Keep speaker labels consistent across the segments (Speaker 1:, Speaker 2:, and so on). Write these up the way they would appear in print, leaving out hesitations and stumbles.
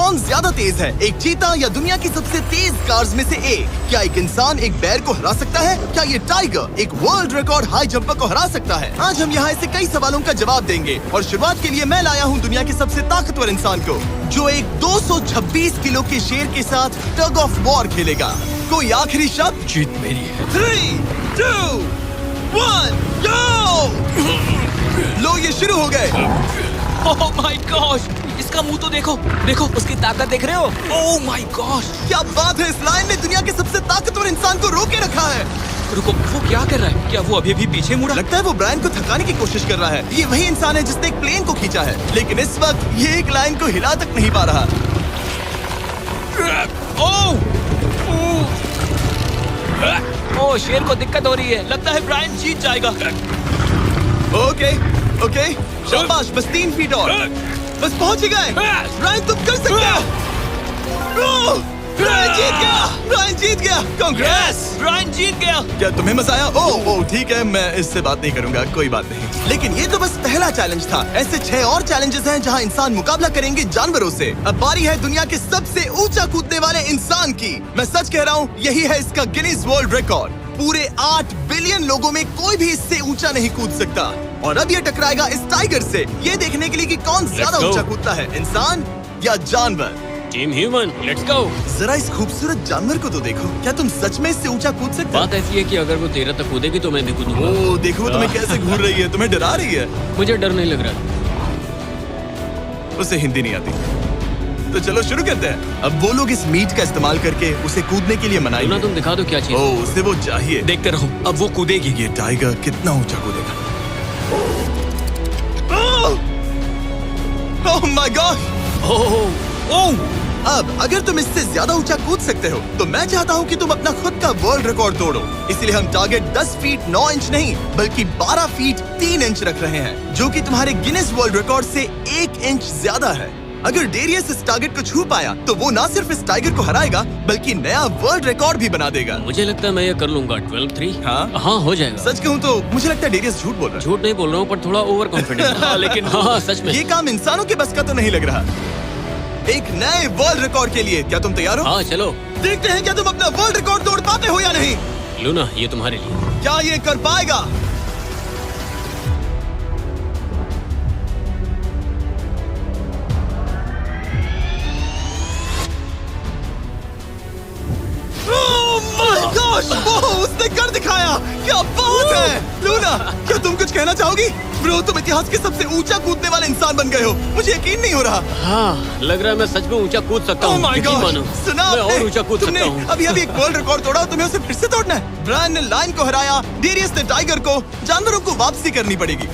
Speaker 1: कौन ज्यादा तेज है, एक चीता या दुनिया की सबसे तेज कार्स में से एक? क्या एक इंसान एक बैर को हरा सकता है? क्या ये टाइगर एक वर्ल्ड रिकॉर्ड हाई जंपर को हरा सकता है? आज हम यहाँ ऐसे कई सवालों का जवाब देंगे और शुरुआत के लिए मैं लाया हूँ दुनिया के सबसे ताकतवर इंसान को, जो एक 226 किलो के शेर के साथ टग ऑफ वॉर खेलेगा। कोई आखिरी शब्द?
Speaker 2: जीत मेरी है।
Speaker 1: 3, 2, 1, go! लो ये शुरू हो गए।
Speaker 2: ओह माय गॉश, इसका मुंह तो देखो, देखो उसकी ताकत देख रहे हो? ओह माय गॉश,
Speaker 1: क्या बात है, इस लायन ने दुनिया के सबसे ताकतवर इंसान को रोके रखा है।
Speaker 2: रुको, वो क्या कर रहा है? क्या वो अभी भी पीछे मुड़ा?
Speaker 1: लगता है वो ब्रायन को थकाने की कोशिश कर रहा है। ये वही इंसान है जिसने एक प्लेन को खींचा है, लेकिन इस वक्त ये एक लायन को हिला तक नहीं पा रहा।
Speaker 2: ओह, शेर को दिक्कत हो रही है। लगता है ब्रायन जीत जाएगा।
Speaker 1: ओके, शाबाश, बस 3 फीट और, बस पहुंच ही गए। ब्रायन तुम कर सकते हो। ब्रायन जीत गया, ब्रायन जीत गया। कांग्रेस,
Speaker 2: ब्रायन जीत गया।
Speaker 1: क्या तुम्हें मजा आया? ओह ठीक है, मैं इससे बात नहीं करूंगा, कोई बात नहीं। लेकिन ये तो बस पहला चैलेंज था। ऐसे 6 और चैलेंजेस हैं जहां इंसान मुकाबला करेंगे जानवरों से। अब बारी है दुनिया के सबसे ऊंचा कूदने वाले इंसान की। मैं सच कह रहा हूँ, यही है इसका गिनीज वर्ल्ड रिकॉर्ड। पूरे 8 बिलियन लोगों में कोई भी इससे ऊंचा नहीं कूद सकता। और अब ये टकराएगा इस टाइगर से, ये देखने के लिए कि कौन ज्यादा ऊंचा कूदता है, इंसान या जानवर।
Speaker 2: Team human, let's go.
Speaker 1: जरा इस खूबसूरत जानवर को तो देखो। क्या तुम सच में इससे ऊंचा कूद सकते हो?
Speaker 2: बात ऐसी है कि अगर वो 13 तक कूदेगी तो मैं भी कूदूंगा।
Speaker 1: ओह देखो, वो तुम्हें कैसे घूर रही है, तुम्हें डरा रही है।
Speaker 2: मुझे डर नहीं लग रहा।
Speaker 1: उसे हिंदी नहीं आती, तो चलो शुरू करते हैं। अब वो लोग इस मीट का इस्तेमाल करके उसे कूदने के लिए मनाएंगे।
Speaker 2: तुम दिखा दो क्या चीज।
Speaker 1: ओह, उसे वो चाहिए।
Speaker 2: देखते रहो, अब वो कूदेगी।
Speaker 1: ये टाइगर कितना ऊंचा कूदेगा। Oh my God.
Speaker 2: ओह,
Speaker 1: अब अगर तुम इससे ज्यादा ऊंचा कूद सकते हो तो मैं चाहता हूँ कि तुम अपना खुद का वर्ल्ड रिकॉर्ड तोड़ो। इसलिए हम टारगेट 10 फीट 9 इंच नहीं बल्कि 12 फीट 3 इंच रख रहे हैं, जो कि तुम्हारे गिनेस वर्ल्ड रिकॉर्ड से 1 इंच ज्यादा है। अगर डेरियस इस टारगेट को छू पाया तो वो न सिर्फ इस टाइगर को हराएगा बल्कि नया वर्ल्ड रिकॉर्ड भी बना देगा।
Speaker 2: मुझे लगता है मैं ये कर लूंगा। 12-3। हाँ हो जाएगा।
Speaker 1: सच कहूँ तो मुझे लगता है डेरियस झूठ बोल रहा है।
Speaker 2: झूठ नहीं बोल रहा हूँ, पर थोड़ा ओवर कॉन्फिडेंट। लेकिन हाँ सच में
Speaker 1: ये काम इंसानों के बस का तो नहीं लग रहा। एक नए वर्ल्ड रिकॉर्ड के लिए क्या तुम तैयार हो?
Speaker 2: हाँ चलो
Speaker 1: देखते हैं क्या तुम अपना वर्ल्ड रिकॉर्ड तोड़ पाते हो या नहीं।
Speaker 2: लूना, ये तुम्हारे लिए।
Speaker 1: क्या ये कर पाएगा? उसने कर दिखाया। क्या बात है लूना, क्या तुम कुछ कहना चाहोगी? ब्रो, तुम इतिहास के सबसे ऊंचा कूदने वाले इंसान बन गए हो। मुझे यकीन नहीं हो रहा।
Speaker 2: हाँ, लग रहा है मैं सच में ऊंचा कूद सकता हूँ।
Speaker 1: सुना,
Speaker 2: मैं और ऊंचा कूद सकता हूँ।
Speaker 1: अभी एक वर्ल्ड रिकॉर्ड तोड़ा, तुम्हें उसे फिर से तोड़ना है। ब्रायन ने लायन को हराया, डेरियस ने टाइगर को। जानवरों को वापसी करनी पड़ेगी।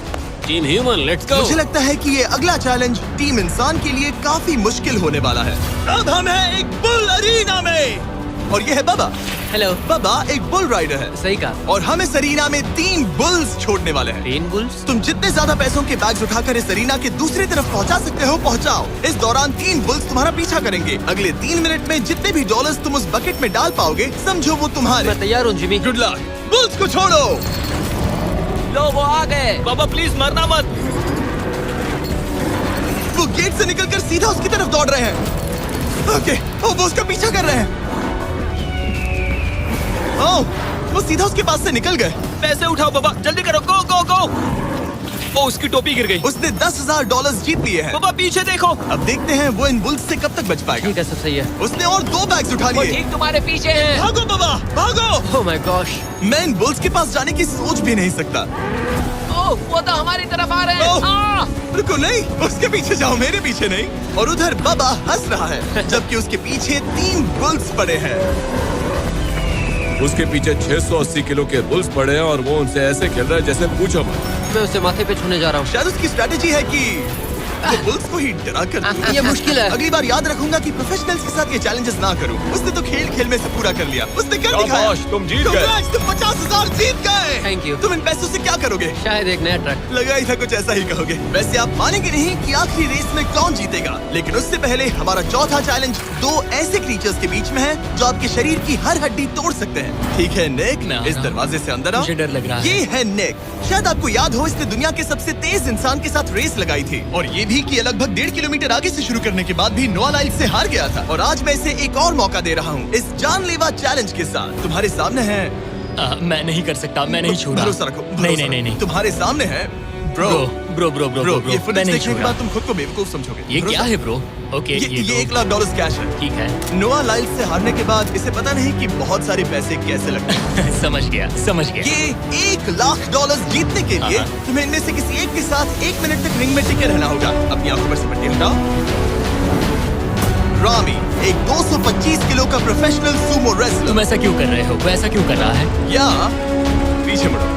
Speaker 2: Team human, let's go.
Speaker 1: मुझे लगता है कि ये अगला चैलेंज टीम इंसान के लिए काफी मुश्किल होने वाला है। अब हम हैं एक बुल अरीना में और ये है बाबा।
Speaker 2: हेलो।
Speaker 1: बाबा एक बुल राइडर है।
Speaker 2: सही कहा।
Speaker 1: और हम इस अरीना में 3 बुल्स छोड़ने वाले हैं।
Speaker 2: 3 बुल्स?
Speaker 1: तुम जितने ज्यादा पैसों के बैग्स उठाकर इस अरीना के दूसरी तरफ पहुंचा सकते हो पहुंचाओ। इस दौरान 3 बुल्स तुम्हारा पीछा करेंगे। अगले 3 मिनट में जितने भी डॉलर्स तुम उस बकेट में डाल पाओगे समझो वो तुम्हारे।
Speaker 2: मैं तैयार हूँ जिमी।
Speaker 1: Good luck. बुल्स को छोड़ो।
Speaker 2: लो वो आ गए। बाबा प्लीज मरना मत।
Speaker 1: वो गेट से निकलकर सीधा उसकी तरफ दौड़ रहे हैं। ओके, वो उसका पीछा कर रहे हैं। ओह, वो सीधा उसके पास से निकल गए।
Speaker 2: पैसे उठाओ बाबा, जल्दी करो, गो गो गो। ओ, उसकी टोपी गिर गई।
Speaker 1: उसने $10,000 जीत लिए हैं।
Speaker 2: बाबा पीछे देखो।
Speaker 1: अब देखते हैं वो इन बुल्स से कब तक बच पाएगा।
Speaker 2: ठीक है, सब सही है।
Speaker 1: उसने और 2 बैग्स उठा लिए।
Speaker 2: ठीक तुम्हारे पीछे हैं।
Speaker 1: भागो बाबा, भागो।
Speaker 2: ओह माय गॉश,
Speaker 1: मैं इन बुल्स के पास जाने की सोच भी नहीं सकता।
Speaker 2: ओह, वो तो हमारी तरफ आ रहे हैं।
Speaker 1: रुको, नहीं, उसके पीछे जाओ, मेरे पीछे नहीं। और उधर बाबा हंस रहा है जबकि उसके पीछे 3 बुल्स पड़े हैं।
Speaker 3: उसके पीछे 680 किलो के बुल्स पड़े हैं और वो उनसे ऐसे खेल रहा है जैसे पूछो मत।
Speaker 2: मैं उसे माथे पे छूने जा रहा हूँ।
Speaker 1: शायद उसकी स्ट्रेटेजी है कि वो बुल्स को ही डरा कर दूं।
Speaker 2: ये मुश्किल है।
Speaker 1: अगली बार याद रखूंगा कि प्रोफेशनल्स के साथ ये चैलेंजेस ना करूं। उसने तो खेल खेल में से पूरा कर लिया। उसने कर दिखाया।
Speaker 3: शाबाश, तुम जीत गए।
Speaker 1: Congrats, तुम 50,000 जीत गए।
Speaker 2: Thank you।
Speaker 1: तुम इन पैसों से क्या करोगे?
Speaker 2: शायद एक नया ट्रक।
Speaker 1: लगा ही था कुछ ऐसा ही कहोगे। वैसे आप मानेंगे नहीं कि आखिरी रेस में कौन जीतेगा, लेकिन उससे पहले हमारा चौथा चैलेंज 2 ऐसे क्रीचर्स के बीच में है जो आपके शरीर की हर हड्डी तोड़ सकते हैं। ठीक है निक, इस दरवाजे से अंदर आओ।
Speaker 2: मुझे डर लग रहा है।
Speaker 1: ये है निक। शायद आपको याद हो, इसने दुनिया के सबसे तेज इंसान के साथ रेस लगाई थी और ये भी कि लगभग 1.5 किलोमीटर आगे से शुरू करने के बाद भी नोआ लाइल्स से हार गया था। और आज मैं इसे एक और मौका दे रहा हूँ इस जानलेवा चैलेंज के साथ। तुम्हारे सामने है
Speaker 2: मैं नहीं कर सकता, मैं नहीं छोड़ा।
Speaker 1: भरोसा रखो,
Speaker 2: नहीं नहीं नहीं नहीं।
Speaker 1: तुम्हारे सामने है bro.
Speaker 2: Bro bro bro bro
Speaker 1: ये
Speaker 2: मैं
Speaker 1: फुटेज
Speaker 2: नहीं
Speaker 1: देखने के
Speaker 2: छोड़ा।
Speaker 1: बाद तुम खुद को बेवकूफ समझोगे।
Speaker 2: ये
Speaker 1: भरोसा-
Speaker 2: क्या है ब्रो? ओके
Speaker 1: ये
Speaker 2: लो।
Speaker 1: $1 लाख कैश है।
Speaker 2: ठीक है।
Speaker 1: नोआ लाइल्स से हारने के बाद इसे पता नहीं कि बहुत सारे पैसे कैसे लगते हैं।
Speaker 2: समझ गया समझ गया।
Speaker 1: ये $1 लाख जीतने के लिए
Speaker 2: हाँ।
Speaker 1: तुम्हें इनमें से किसी एक के साथ 1 मिनट तक रिंग में टिके रहना होगा। अपनी आंखों पर से पट्टी हटाओ। रामी एक 225 किलो का प्रोफेशनल सूमो रेसलर।
Speaker 2: तुम ऐसा क्यों कर रहे हो? वो ऐसा क्यों कर रहा है?
Speaker 1: या पीछे मुड़ो।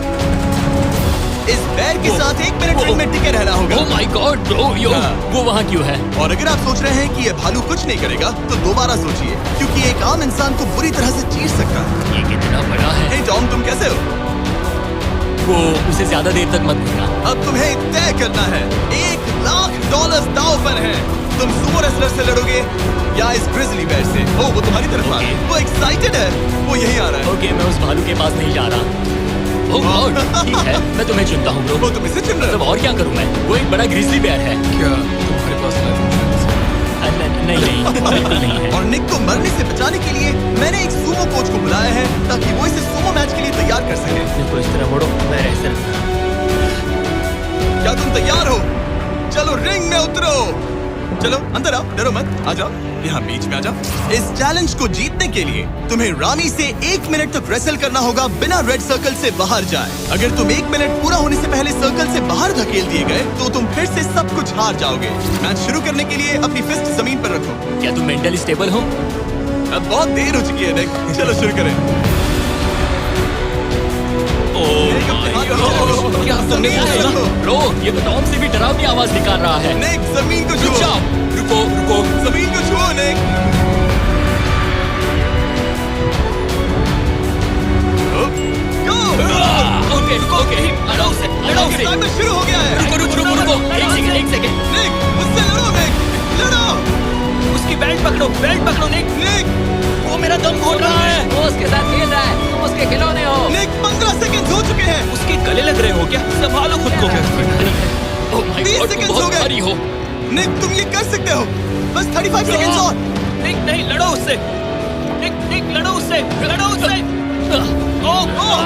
Speaker 1: इस बैर के साथ 1 मिनट रिंग में टिके रहना होगा।
Speaker 2: ओह माय गॉड ब्रो, यो
Speaker 1: हाँ।
Speaker 2: वो वहाँ क्यों है?
Speaker 1: और अगर आप सोच रहे हैं कि ये भालू कुछ नहीं करेगा तो दोबारा सोचिए, क्योंकि एक आम इंसान को बुरी तरह से चीर सकता है।
Speaker 2: ये कितना बड़ा है।
Speaker 1: हे टॉम, तुम कैसे हो?
Speaker 2: वो उसे ज्यादा देर तक मत भूलना।
Speaker 1: अब तुम्हें तय करना है। $1 लाख दांव पर है। तुम सुमो रेसलर से लड़ोगे या इस ग्रिजली बेयर से? ओह, वो तुम्हारी तरफ आ रहा है। वो एक्साइटेड है। वो यही आ रहा है।
Speaker 2: ओके, मैं उस भालू के पास नहीं जा रहा। ओह गॉड, ठीक है, मैं तुम्हें चुनता हूँ ब्रो।
Speaker 1: वो तुम इसे चुन रहे
Speaker 2: मतलब
Speaker 1: हो?
Speaker 2: और क्या करूँ मैं? वो एक बड़ा ग्रिजली बेयर है।
Speaker 3: क्या तुम्हारे पास लाइफ इंश्योरेंस है?
Speaker 2: नहीं नहीं, बिल्कुल नहीं है।
Speaker 1: और निक को मरने से बचाने के लिए मैंने एक सुमो कोच को बुलाया है ताकि वो इसे सुमो मैच के लिए तैयार कर सके।
Speaker 2: देखो इस तरह मोड़ो, मैं ऐसे
Speaker 1: क्या तुम तैयार हो? चलो रिंग में उतरो। चलो अंदर आओ, डरो मत, आ जाओ, यहाँ बीच में आ जाओ। इस चैलेंज को जीतने के लिए तुम्हें रामी से 1 मिनट तक रेसल करना होगा बिना रेड सर्कल से बाहर जाए। अगर तुम 1 मिनट पूरा होने से पहले सर्कल से बाहर धकेल दिए गए तो तुम फिर से सब कुछ हार जाओगे। मैच शुरू करने के लिए अपनी फिस्ट जमीन पर रखो।
Speaker 2: क्या तुम मेंटली स्टेबल हो?
Speaker 1: अब बहुत देर हो चुकी है निक, चलो शुरू करें। निक, अपने हाथ नीचे रखो।
Speaker 2: क्या तुमने
Speaker 1: जमीन पे
Speaker 2: सुना?
Speaker 1: रखो।
Speaker 2: ब्रो, ये तो टॉम से भी डरावनी आवाज निकाल रहा है।
Speaker 1: निक, जमीन को छुओ।
Speaker 2: चुपचाप।
Speaker 3: रुको रुको।
Speaker 1: जमीन को छुओ निक। Go!
Speaker 2: ओके ओके, लड़ो उसे, लड़ो उसे।
Speaker 1: टाइमर शुरू हो गया है।
Speaker 2: रुको रुको रुको रुको, एक सेकंड।
Speaker 1: निक, मुझसे लड़ो निक, लड़ो।
Speaker 2: उसकी बेल्ट पकड़ो निक।
Speaker 1: निक,
Speaker 2: वो मेरा दम घोट रहा है। वो उसके साथ खेल रहा है, तुम उसके खिलौने हो।
Speaker 1: निक, 15 सेकंड हो चुके हैं।
Speaker 2: उसके गले लग रहे हो क्या? संभालो खुद को। ओह माय
Speaker 1: 20
Speaker 2: गॉड, तुम
Speaker 1: सेकंड्स हो
Speaker 2: बहुत
Speaker 1: गए।
Speaker 2: भारी हो।
Speaker 1: निक, तुम ये कर सकते हो। बस 35 सेकंड्स और।
Speaker 2: निक नहीं, लड़ो उससे। निक लड़ो उससे, लड़ो उससे। ओह
Speaker 1: ओह,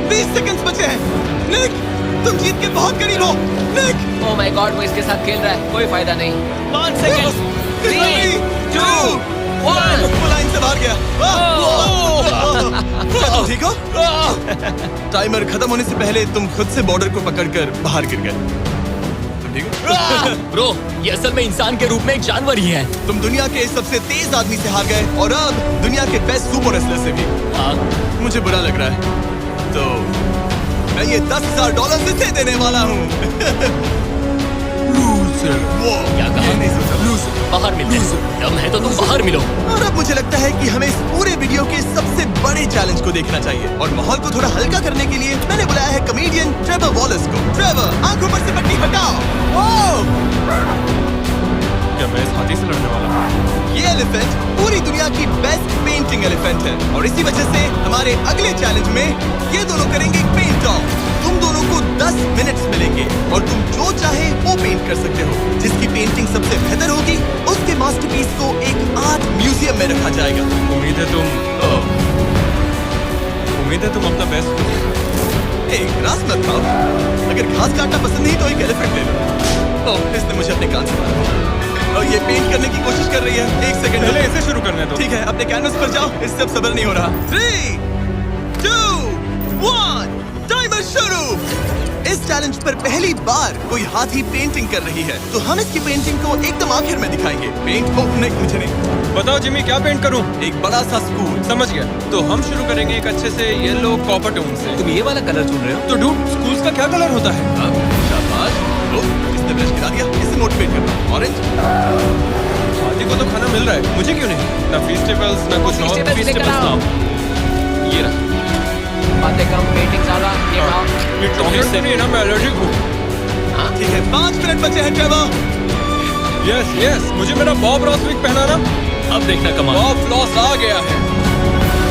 Speaker 1: 20 सेकंड्स बचे हैं। निक, तुम जीत के बहुत करीब हो। निक,
Speaker 4: ओह माय गॉड, वो इसके साथ खेल रहा है, कोई फायदा नहीं।
Speaker 2: 5 सेकंड।
Speaker 1: 3, 2, 1। वो लाइन से बाहर गया। क्या तुम ठीक हो? टाइमर खत्म होने से पहले तुम खुद से बॉर्डर को पकड़कर बाहर गिर गए। तुम ठीक हो?
Speaker 2: ब्रो, ये असल में इंसान के रूप में एक जानवर ही है।
Speaker 1: तुम दुनिया के सबसे तेज आदमी से हार गए और अब दुनिया के बेस्ट सुमो रेसलर से भी।
Speaker 2: हाँ,
Speaker 1: मुझे बुरा लग रहा है, तो मैं ये $10,000 इसे देने वाला हूँ। वो
Speaker 2: क्या कहा?
Speaker 1: ये नहीं सोचा।
Speaker 2: बाहर मिलते हैं। दम है तो तुम बाहर मिलो।
Speaker 1: और अब मुझे लगता है कि हमें इस पूरे वीडियो के सबसे बड़े चैलेंज को देखना चाहिए। और माहौल को थोड़ा हल्का करने के लिए मैंने बुलाया है कॉमेडियन ट्रेवर वॉलेस को। ट्रेवर, आंखों पर से पट्टी हटाओ। ओह!
Speaker 3: क्या मैं इस हाथी से लड़ने वाला हूँ?
Speaker 1: ये एलिफेंट पूरी दुनिया की बेस्ट पेंटिंग एलिफेंट है और इसी वजह से हमारे अगले चैलेंज में ये दोनों करेंगे पेंट ऑफ। तुम दोनों को 10 मिनट्स मिलेंगे और तुम जो चाहे वो पेंट कर सकते हो। जिसकी पेंटिंग सबसे बेहतर होगी उसके मास्टरपीस को एक आर्ट म्यूजियम में रखा जाएगा।
Speaker 3: उम्मीद है तुम अपना बेस्ट दो।
Speaker 1: ग्रास मत खाओ। अगर घास काटना पसंद नहीं तो एक एलिफेंट ले लो। ओह, इसने मुझे अपने कान से मारा। और ये पेंट करने की कोशिश कर रही है। 1 सेकंड
Speaker 3: पहले इसे शुरू करने दो।
Speaker 1: ठीक है, अपने कैनवस पर जाओ। इससे अब सब्र नहीं हो रहा। 3, 2, 1, टाइमर शुरू। इस चैलेंज पर पहली बार कोई हाथी पेंटिंग कर रही है, तो हम इसकी पेंटिंग को एकदम आखिर में दिखाएंगे। पेंट को नहीं, मुझे नहीं।
Speaker 3: बताओ जिमी, क्या पेंट करूँ?
Speaker 1: एक बड़ा सा स्कूल।
Speaker 3: समझ गया। तो हम शुरू करेंगे एक अच्छे से येलो कॉपर टोन से।
Speaker 4: तुम ये वाला कलर चुन रहे हो?
Speaker 3: तो डूड, स्कूल्स का क्या कलर होता है?
Speaker 1: शाबाश। लो, किसने ब्रश गिरा दिया? इसे मोटिवेट करना। ऑरेंज।
Speaker 3: हाथी को तो खाना मिल रहा है, मुझे क्यों नहीं? ना फेस्टिवल्स ना कुछ और।
Speaker 4: Festivals लेकर आओ।
Speaker 3: ये रहा।
Speaker 4: बातें कम, पेंटिंग ज्यादा, ये खाओ।
Speaker 3: ये चॉकलेट से नहीं है ना, मैं एलर्जिक हूँ।
Speaker 1: ठीक है, 5 मिनट बचे हैं ट्रेवर।
Speaker 3: यस यस, मुझे मेरा बॉब रॉस विग पहनाना।
Speaker 2: अब देखना कमाल।
Speaker 3: बॉब फ्लॉस आ गया है।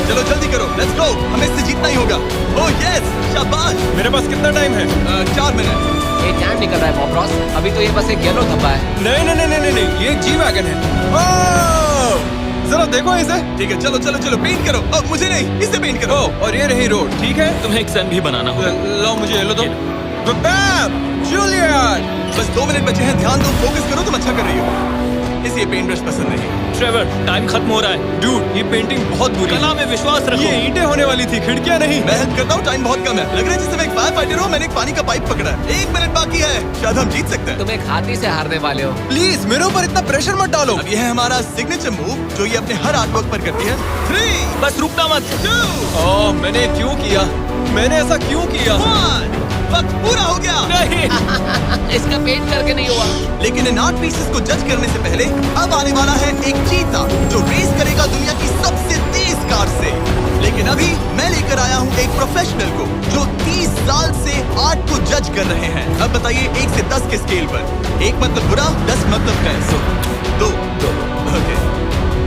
Speaker 1: चलो जल्दी करो, लेट्स गो। हमें इससे जीतना ही होगा। ओह यस, शाबाश।
Speaker 3: मेरे पास कितना टाइम है?
Speaker 1: 4 मिनट।
Speaker 4: ये टैम निकल रहा है मॉप्रॉस। अभी तो ये बस एक येलो धब्बा है।
Speaker 3: नहीं नहीं नहीं नहीं नहीं, ये जी वैगन है। ओह, जरा देखो इसे।
Speaker 1: ठीक है, चलो चलो चलो पेंट करो। अब मुझे नहीं, इसे पेंट करो।
Speaker 3: और ये रही रोड, ठीक है।
Speaker 2: तुम्हें एक सन भी बनाना होगा।
Speaker 3: लो मुझे येलो दो। बैम, जूलियट।
Speaker 1: बस 2 मिनट बचे हैं, ध्यान दो, फोकस करो, तुम अच्छा कर रही हो। इसे ये पेंट ब्रश पसंद नहीं।
Speaker 2: ट्रेवर, टाइम खत्म हो रहा है।
Speaker 3: डूड, ये पेंटिंग बहुत बुरी
Speaker 2: कला
Speaker 3: है।
Speaker 2: में विश्वास रखो।
Speaker 3: ये ईंटें होने वाली थी, खिड़कियां नहीं।
Speaker 1: मैं हेल्प करता हूँ, टाइम बहुत कम है। लग रहा है जैसे मैं एक फायर फाइटर हूँ, मैंने एक पानी का पाइप पकड़ा है। 1 मिनट बाकी है, शायद हम जीत सकते हैं।
Speaker 4: तुम एक हाथी से हारने वाले हो।
Speaker 3: प्लीज मेरे ऊपर इतना प्रेशर मत डालो।
Speaker 1: अब ये है हमारा सिग्नेचर मूव, जो ये अपने हर आर्टवर्क पर करती है। 3,
Speaker 2: बस रुकना मत।
Speaker 1: 2,
Speaker 3: ओह, मैंने क्यों किया? मैंने ऐसा क्यों किया?
Speaker 1: 1, वक्त पूरा हो गया।
Speaker 2: नहीं।
Speaker 4: इसका पेंट करके नहीं हुआ।
Speaker 1: लेकिन इन आर्ट पीसेस को जज करने से पहले अब आने वाला है एक चीता जो रेस करेगा दुनिया की सबसे तेज कार से। लेकिन अभी मैं लेकर आया हूँ एक प्रोफेशनल को जो 30 साल से आर्ट को जज कर रहे हैं। अब बताइए 1 से 10 के स्केल पर। 1 मतलब बुरा, 10 मतलब कैसा। 2 ओके।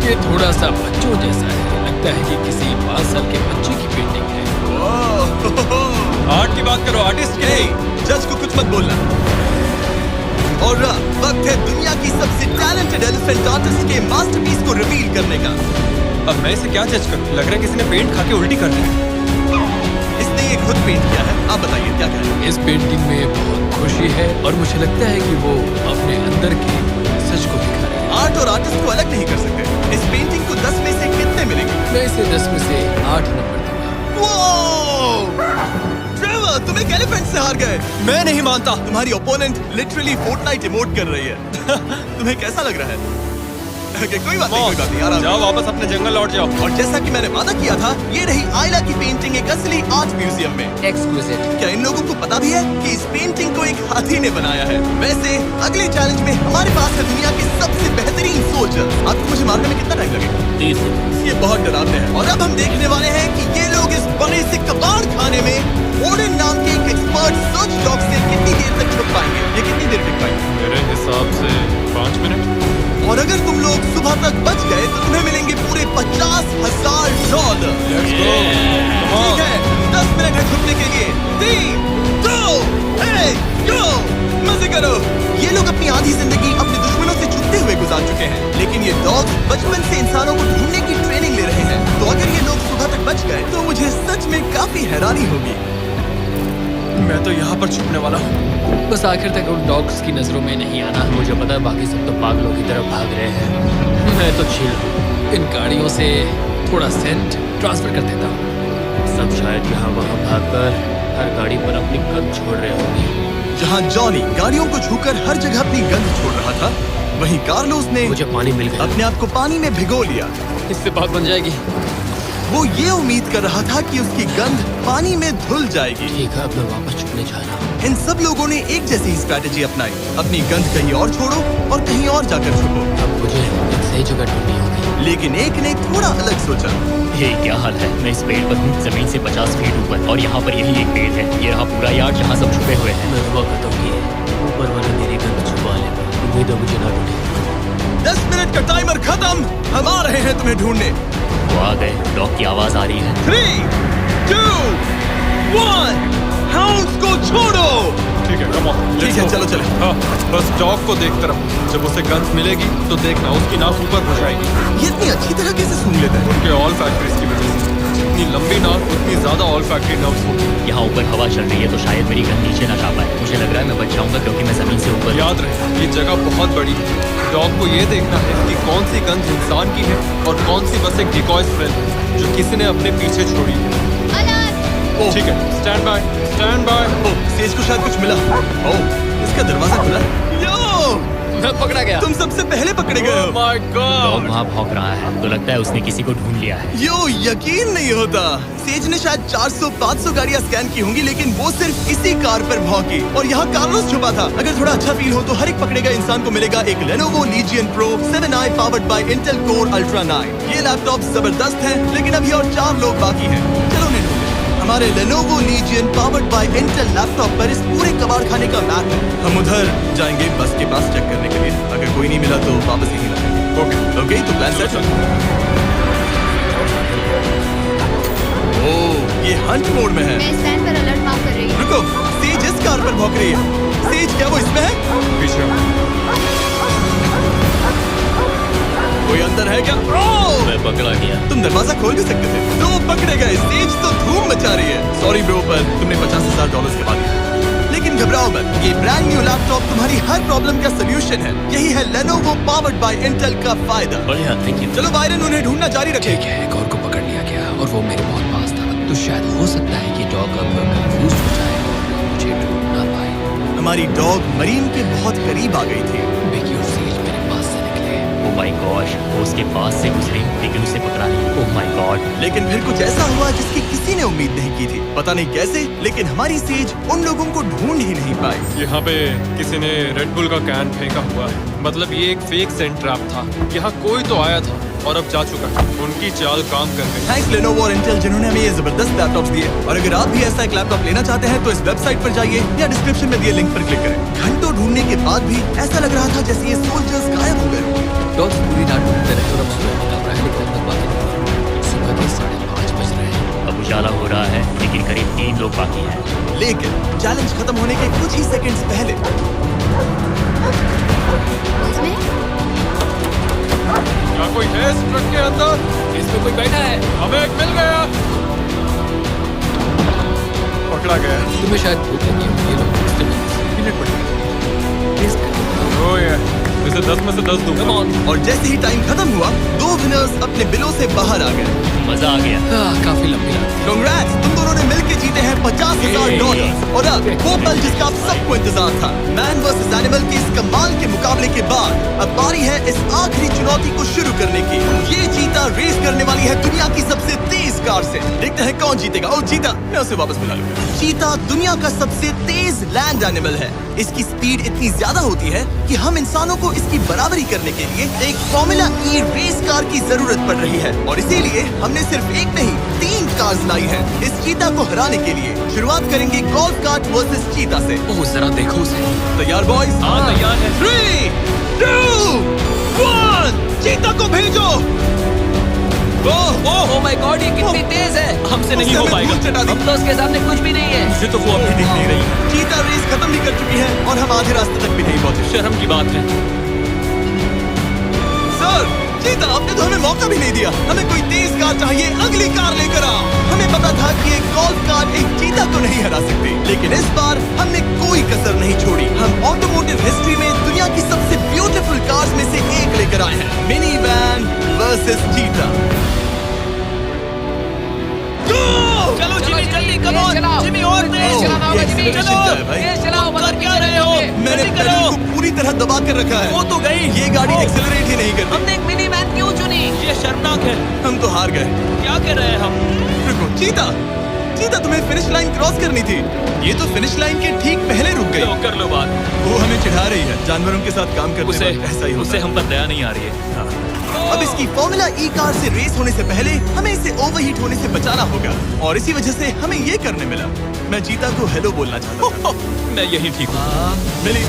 Speaker 2: ये थोड़ा सा बच्चों जैसा है। लगता है कि किसी 5 साल के बच्चे की पेंटिंग है।
Speaker 3: आर्ट की बात करो, आर्टिस्ट की
Speaker 1: Hey,
Speaker 3: नहीं।
Speaker 1: जज को कुछ मत बोलना। और वक्त है दुनिया की सबसे टैलेंटेड एलिफेंट आर्टिस्ट के मास्टरपीस को रिवील करने का।
Speaker 3: अब मैं इसे क्या जज करूं? लग रहा है किसी ने पेंट खा के उल्टी कर दी।
Speaker 1: इसने ये खुद पेंट किया है। आप बताइए क्या कह रहे हैं?
Speaker 2: इस पेंटिंग में बहुत खुशी है और मुझे लगता है कि वो अपने अंदर के सच को दिखा रहे हैं।
Speaker 1: आर्ट और आर्टिस्ट को अलग नहीं कर सकते। इस पेंटिंग को 10 में से कितने मिलेंगे?
Speaker 2: मैं इसे 10 में से 8 नंबर दूंगा।
Speaker 1: ट्रेवर, तुम एक एलिफेंट से हार गए।
Speaker 3: मैं नहीं मानता।
Speaker 1: तुम्हारी ओपोनेंट लिटरली फोर्टनाइट इमोट कर रही है। तुम्हें कैसा लग रहा है? Okay, कोई बात नहीं, कोई बात नहीं, आराम
Speaker 3: जाओ वापस अपने जंगल लौट जाओ।
Speaker 1: और जैसा कि मैंने वादा किया था, ये रही आयला की पेंटिंग एक असली आर्ट म्यूजियम में।
Speaker 4: एक्सक्लूसिव।
Speaker 1: क्या इन लोगों को पता भी है कि इस पेंटिंग को एक हाथी ने बनाया है? वैसे अगले चैलेंज में हमारे पास है दुनिया के सबसे बेहतरीन सोल्जर। आपको मुझे मारने में कितना टाइम लगेगा?
Speaker 2: 30 सेकंड।
Speaker 1: ये बहुत डरावने हैं। और अब हम देखने वाले हैं कि ये लोग इस बड़े से कबाड़ खाने में ओडेन नाम के एक एक्सपर्ट सर्च डॉग से कितनी देर तक छुप पाएंगे। ये कितनी देर टिक पाएंगे?
Speaker 3: मेरे हिसाब से 5 मिनट।
Speaker 1: और अगर तुम लोग सुबह तक बच गए तो तुम्हें मिलेंगे पूरे $50,000।
Speaker 3: Let's go.
Speaker 1: ठीक है, 10 मिनट है छुपने के लिए। 3, 2, 1, go! मजे करो। ये लोग अपनी आधी जिंदगी अपने दुश्मनों से छुपते हुए गुजार चुके हैं, लेकिन ये डॉग बचपन से इंसानों को ढूंढने की ट्रेनिंग ले रहे हैं। तो अगर ये लोग सुबह तक बच गए तो मुझे सच में काफी हैरानी होगी।
Speaker 3: मैं तो यहाँ पर छुपने वाला हूँ।
Speaker 2: बस आखिर तक उन डॉग्स की नजरों में नहीं आना। मुझे पता है बाकी सब तो पागलों की तरफ भाग रहे हैं। मैं तो चिल हूँ। इन गाड़ियों से थोड़ा सेंट ट्रांसफर कर देता हूँ। सब शायद यहाँ वहाँ भागकर हर गाड़ी पर अपनी गंध छोड़ रहे होंगे।
Speaker 1: जहाँ जॉनी गाड़ियों को छूकर हर जगह अपनी गंध छोड़ रहा था, वहीं कार्लोस ने
Speaker 2: मुझे पानी मिल गया।
Speaker 1: अपने आप को पानी में भिगो लिया।
Speaker 2: इससे बात बन जाएगी।
Speaker 1: वो ये उम्मीद कर रहा था कि उसकी गंध पानी में धुल जाएगी।
Speaker 2: ठीक है, अब मैं वापस छुपने जा रहा हूँ।
Speaker 1: इन सब लोगों ने एक जैसी स्ट्रैटेजी अपनाई। अपनी गंध कहीं और छोड़ो और कहीं और जाकर छुपो।
Speaker 2: अब मुझे एक सही जगह ढूंढनी होगी।
Speaker 1: लेकिन एक ने थोड़ा अलग सोचा।
Speaker 5: ये क्या हाल है? मैं इस पेड़ पर हूँ, जमीन से 50 फीट ऊपर, और यहाँ पर यही एक पेड़ है। ये रहा पूरा यार्ड जहाँ सब छुपे हुए हैं।
Speaker 2: मैं दुआ करता हूँ कि ऊपर वाला मेरी गंध छुपा लेगा। उम्मीद है मुझे ना ढूंढे।
Speaker 1: 10 मिनट का टाइमर खत्म। हम आ रहे हैं तुम्हें ढूंढने।
Speaker 5: वो आ गए। डॉग की आवाज आ रही है।
Speaker 1: 3, 2, 1, हाउंड्स को छोड़ो।
Speaker 3: ठीक है, कम ऑन।
Speaker 1: ठीक है, चलो चले।
Speaker 3: हाँ, बस डॉग को देखते रहो। जब उसे गंध मिलेगी तो देखना उसकी नाक ऊपर हो जाएगी।
Speaker 1: ये इतनी अच्छी तरह कैसे सूंघ लेता है?
Speaker 3: उनके ऑल फैक्ट्रीज की वजह से। जितनी लंबी नाक उतनी ज्यादा ऑल फैक्ट्री नर्व्स होगी।
Speaker 5: यहाँ ऊपर हवा चल रही है तो शायद मेरी गंध नीचे ना जा पाए। मुझे लग रहा है मैं बच जाऊंगा क्योंकि मैं जमीन से ऊपर।
Speaker 3: याद रहे, ये जगह बहुत बड़ी है। डॉग को ये देखना है कि कौन सी गंध इंसान की है और कौन सी बस एक डिकॉय स्मेल है जो किसी ने अपने पीछे छोड़ी है।
Speaker 1: ओह,
Speaker 3: ठीक है, stand by, stand by.
Speaker 1: Oh, says को शायद कुछ मिला। ओह, इसका दरवाजा खुला। यो,
Speaker 2: मैं पकड़ा गया।
Speaker 1: तुम सबसे पहले पकड़े गए हो।
Speaker 3: My
Speaker 5: dog
Speaker 3: God.
Speaker 5: वहाँ भौंक रहा है तो लगता है उसने किसी को ढूंढ लिया है।
Speaker 1: यो, यकीन नहीं होता। सेज ने शायद 400-500 गाड़ियां स्कैन की होंगी, लेकिन वो सिर्फ इसी कार पर भौंकी। और यहाँ कार्लोस छुपा था। अगर थोड़ा अच्छा फील हो तो हर एक पकड़े गए इंसान को मिलेगा एक Lenovo Legion Pro 7i powered by Intel Core Ultra 9। ये लैपटॉप जबरदस्त है, लेकिन अभी और 4 लोग बाकी हैं। चलो उन्हें ढूंढें। हमारे Lenovo Legion powered by Intel laptop पर इस पूरे कबाड़ खाने का मैप है। हम उधर जाएंगे बस के पास चेक करने के लिए। अगर कोई नहीं मिला तो वापस यहीं लाएंगे। ओके, तो प्लान सेट है। ओह, ये हंट मोड में है।
Speaker 6: मैं स्टैंड पर अलर्ट मार्क कर रही हूँ।
Speaker 1: रुको, सेज इस कार पर भौंक रही है। स्टेज क्या वो इसमें है?
Speaker 3: पीछे आओ।
Speaker 1: कोई अंदर है क्या? ओह!
Speaker 5: मैं पकड़ा गया।
Speaker 1: तुम दरवाजा खोल भी सकते थे। तो वो पकड़े गए। स्टेज तो धूम मचा रही है। सॉरी ब्रो, पर तुमने $50,000 के बाद दिया। लेकिन घबराओ मत, ये ब्रांड न्यू लैपटॉप तुम्हारी हर प्रॉब्लम का सोल्यूशन है। यही है Lenovo पावर्ड बाय इंटेल का फायदा।
Speaker 5: बढ़िया, थैंक यू।
Speaker 1: चलो बायरन, उन्हें ढूंढना जारी रखे।
Speaker 2: ठीक है, एक और को पकड़ लिया गया और वो मेरे बहुत पास था। तो शायद हो सकता है कि डॉग अब कंफ्यूज हो जाए और मुझे ढूंढ ना पाए।
Speaker 1: हमारी डॉग मरीन के बहुत करीब आ गई थी।
Speaker 2: बेकी और सीज मेरे पास से निकले।
Speaker 5: ओह माय गॉड, वो उसके पास से गुजरी लेकिन उसे पकड़ा नहीं। Oh my God.
Speaker 1: लेकिन फिर कुछ ऐसा हुआ जिसकी किसी ने उम्मीद नहीं की थी। पता नहीं कैसे, लेकिन हमारी सेज उन लोगों को ढूंढ ही नहीं पाई।
Speaker 3: यहाँ पे किसी ने रेड बुल का कैन फेंका हुआ है। मतलब ये एक फेक सेंट ट्रैप था। यहाँ कोई तो आया था और अब जा चुका है। उनकी चाल काम कर गई।
Speaker 1: थैंक्स Lenovo और इंटेल जिन्होंने हमें ये जबरदस्त लैपटॉप्स दिए। और अगर आप भी ऐसा एक लैपटॉप लेना चाहते हैं तो इस वेबसाइट पर जाइए या डिस्क्रिप्शन में दिए लिंक पर क्लिक करें। घंटों ढूंढने के बाद भी ऐसा लग रहा था जैसे ये सोल्जर्स गायब हो गए।
Speaker 2: डॉग्स पूरी रात ढूंढते रहे और अब सुबह निकल रहा है, लेकिन अब तक बाकी नहीं। सुबह के 5:30 बज रहे हैं।
Speaker 5: अब उजाला हो रहा है लेकिन करीब 3 लोग बाकी हैं।
Speaker 1: लेकिन चैलेंज खत्म होने के कुछ ही सेकंड्स पहले
Speaker 6: उसमें
Speaker 3: क्या कोई है इस ट्रक के अंदर?
Speaker 2: इसमें कोई बैठा है।
Speaker 3: हमें एक मिल गया। पकड़ा गया।
Speaker 2: तुम्हें शायद भूख लगी होगी। ये लो, मिनट पड़ेगा। टेस्ट करके
Speaker 3: ओह ये इसे 10 में से 10 दूंगा।
Speaker 2: Come on।
Speaker 1: और जैसे ही टाइम खत्म हुआ, 2 विनर्स अपने बिलों से बाहर आ गए।
Speaker 5: मजा आ गया।
Speaker 2: काफी लंबी रात।
Speaker 1: कांग्रेट्स, तुम दोनों ने मिलके जीते हैं $50,000। और अब वो पल जिसका आप सबको इंतजार था, मैन वर्सेस एनिमल के इस कमाल के मुकाबले के बाद अब बारी है इस आखिरी चुनौती को शुरू करने की। ये चीता रेस करने वाली है दुनिया की सबसे तेज कार से। देखते हैं कौन जीतेगा। ओ चीता, मैं उसे वापस बुला लूंगा। चीता दुनिया का सबसे तेज लैंड एनिमल है। इसकी स्पीड इतनी ज्यादा होती है कि हम इंसानों को इसकी बराबरी करने के लिए एक फॉर्मूला ई रेस कार की जरूरत पड़ रही है। और इसीलिए हमने सिर्फ एक नहीं 3 कार्स लाई है इस चीता को हराने के लिए। शुरुआत करेंगे गोल्फ कार्ट वर्सेस चीता से।
Speaker 2: ओह, जरा देखो उसे।
Speaker 1: तैयार बॉयज?
Speaker 5: हाँ, तैयार है।
Speaker 1: 3, 2, 1, चीता को भेजो।
Speaker 4: ओह माय गॉड, ये कितनी तेज है।
Speaker 5: हमसे नहीं
Speaker 1: उससे
Speaker 5: हो
Speaker 1: हमें
Speaker 5: पाएगा।
Speaker 1: धूल चटा दी।
Speaker 4: हम तो उसके सामने कुछ भी नहीं है।
Speaker 5: मुझे तो वो अभी दिख नहीं रही।
Speaker 1: चीता रेस खत्म भी कर चुकी है और हम आधे रास्ते तक भी नहीं पहुंचे।
Speaker 5: शर्म की बात है।
Speaker 1: सर, चीता, आपने तो हमें मौका भी नहीं दिया। हमें कोई तेज कार चाहिए, अगली कार लेकर आओ। हमें पता था कि एक गोल्फ कार एक चीता को नहीं हरा सकती, लेकिन इस बार हमने कोई कसर नहीं छोड़ी। हम ऑटोमोटिव हिस्ट्री में दुनिया की सबसे ब्यूटीफुल कार्स में से एक लेकर आए हैं। मिनी वैन वर्सेस चीता।
Speaker 4: चलो जिमी, जल्दी कम ऑन जिमी, और तेज
Speaker 1: ओह,
Speaker 4: चलाना
Speaker 1: ये
Speaker 4: होगा जिमी।
Speaker 1: acceleration क्या है भाई?
Speaker 4: तेज चलाओ,
Speaker 5: कर क्या रहे हो?
Speaker 1: मैंने
Speaker 5: जल्दी
Speaker 1: पेडल
Speaker 5: करो।
Speaker 1: को पूरी तरह दबा कर रखा है।
Speaker 5: वो तो गई।
Speaker 1: ये गाड़ी एक्सेलरेट ही नहीं करती।
Speaker 4: हमने एक मिनी वैन क्यों चुनी?
Speaker 5: ये शर्मनाक है।
Speaker 1: हम तो हार गए।
Speaker 5: क्या कर रहे हैं हम?
Speaker 1: रुको, चीता, चीता, तुम्हें फिनिश लाइन क्रॉस करनी थी। ये तो फिनिश लाइन के ठीक पहले रुक
Speaker 5: लो,
Speaker 1: गई।
Speaker 5: कर लो बात।
Speaker 1: वो हमें चिढ़ा रही है। जानवरों के साथ काम करते
Speaker 5: उसे
Speaker 1: वक्त ऐसा ही होता
Speaker 5: उसे
Speaker 1: है।
Speaker 5: हम पर दया नहीं आ रही है।
Speaker 1: अब इसकी फॉर्मूला ई कार से रेस होने से पहले हमें इसे ओवरहीट होने से बचाना होगा। और इसी वजह से हमें ये करने मिला। मैं चीता को हेलो बोलना चाहता था।
Speaker 5: मैं यही ठीक हूँ।
Speaker 1: मैंने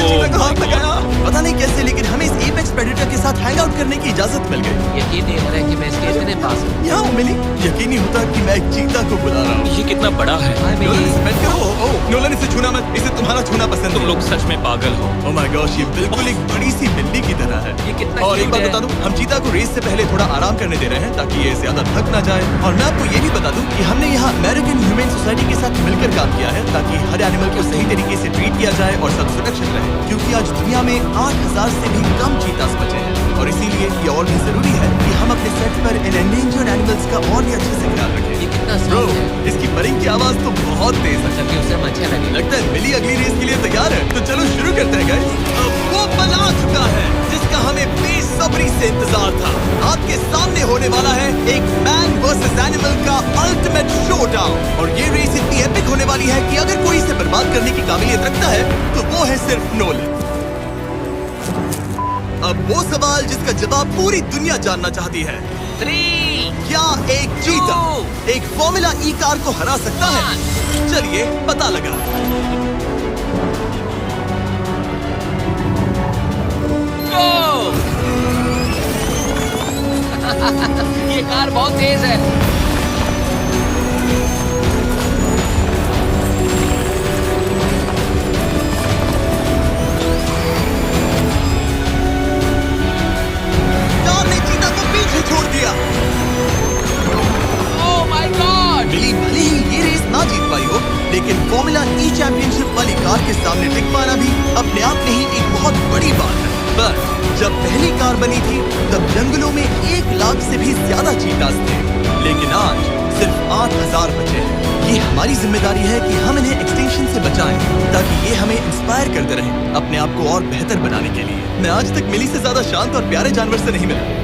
Speaker 1: चीता को हाथ लगाया। पता नहीं कैसे, लेकिन हमें इस एपेक्स प्रेडेटर के साथ हैंग आउट करने की इजाजत मिल गई।
Speaker 4: यकीन नहीं हो रहा है कि मैं इसके इतने पास हूँ।
Speaker 1: यहाँ मिली। यकीन नहीं होता कि मैं एक चीता को बुला रहा हूँ।
Speaker 5: ये कितना बड़ा है।
Speaker 4: हाय
Speaker 1: नोलन,
Speaker 4: मिनी।
Speaker 1: इसे बैठ करो। नोलन, इसे छूना मत। इसे तुम्हारा छूना पसंद
Speaker 5: तुम
Speaker 1: है।
Speaker 5: लोग सच में पागल हो।
Speaker 1: ओह माय गॉश, ये बिल्कुल एक बड़ी सी बिल्ली की तरह है।
Speaker 4: ये कितना
Speaker 1: और एक
Speaker 4: cute
Speaker 1: बात
Speaker 4: है।
Speaker 1: बता दूं, हम चीता को रेस से पहले थोड़ा आराम करने दे रहे हैं ताकि ये ज्यादा थक ना जाए। और मैं आपको ये भी बता दूं कि हमने यहाँ अमेरिकन ह्यूमन सोसाइटी के साथ मिलकर काम किया है ताकि हर एनिमल को सही तरीके से ट्रीट किया जाए और सब सुरक्षित रहे। क्योंकि आज दुनिया में 8,000 से भी कम चीतास बचे हैं और इसीलिए ये और भी जरूरी है कि हम अपने सेट पर इन एंडेंजर्ड एनिमल्स का और भी अच्छे से ख्याल
Speaker 4: ये
Speaker 1: रखें।
Speaker 4: कितना
Speaker 1: ब्रो,
Speaker 4: सॉफ्ट है।
Speaker 1: इसकी मरिंग की आवाज तो बहुत तेज है।
Speaker 4: जबकि उसे हम अच्छे लगे।
Speaker 1: लगता है मिली अगली रेस के लिए तैयार है। तो चलो शुरू करते हैं गाइस। अब वो पल आ चुका है जिसका हमें बेसब्री से इंतजार था। आपके सामने होने वाला है एक मैन वर्सेस एनिमल का अल्टीमेट शोडाउन। और ये रेस इतनी एपिक होने वाली है कि अगर कोई इसे बर्बाद करने की काबिलियत रखता है तो वो है सिर्फ नोलन। अब वो सवाल जिसका जवाब पूरी दुनिया जानना चाहती है,
Speaker 4: 3,
Speaker 1: क्या एक चीता एक फॉर्मूला ई कार को हरा सकता है? चलिए पता लगा।
Speaker 4: ये कार बहुत तेज है।
Speaker 1: फॉर्मूला ई चैंपियनशिप वाली कार के सामने टिक पाना भी अपने आप में ही एक बहुत बड़ी बात है। पर जब पहली कार बनी थी तब जंगलों में 1 लाख से भी ज्यादा चीतास थे, लेकिन आज सिर्फ 8000 बचे हैं। ये हमारी जिम्मेदारी है कि हम इन्हें एक्सटिंक्शन से बचाएं, ताकि ये हमें इंस्पायर करते रहें अपने आप को और बेहतर बनाने के लिए। मैं आज तक मिली से ज्यादा शांत और प्यारे जानवर से नहीं मिला।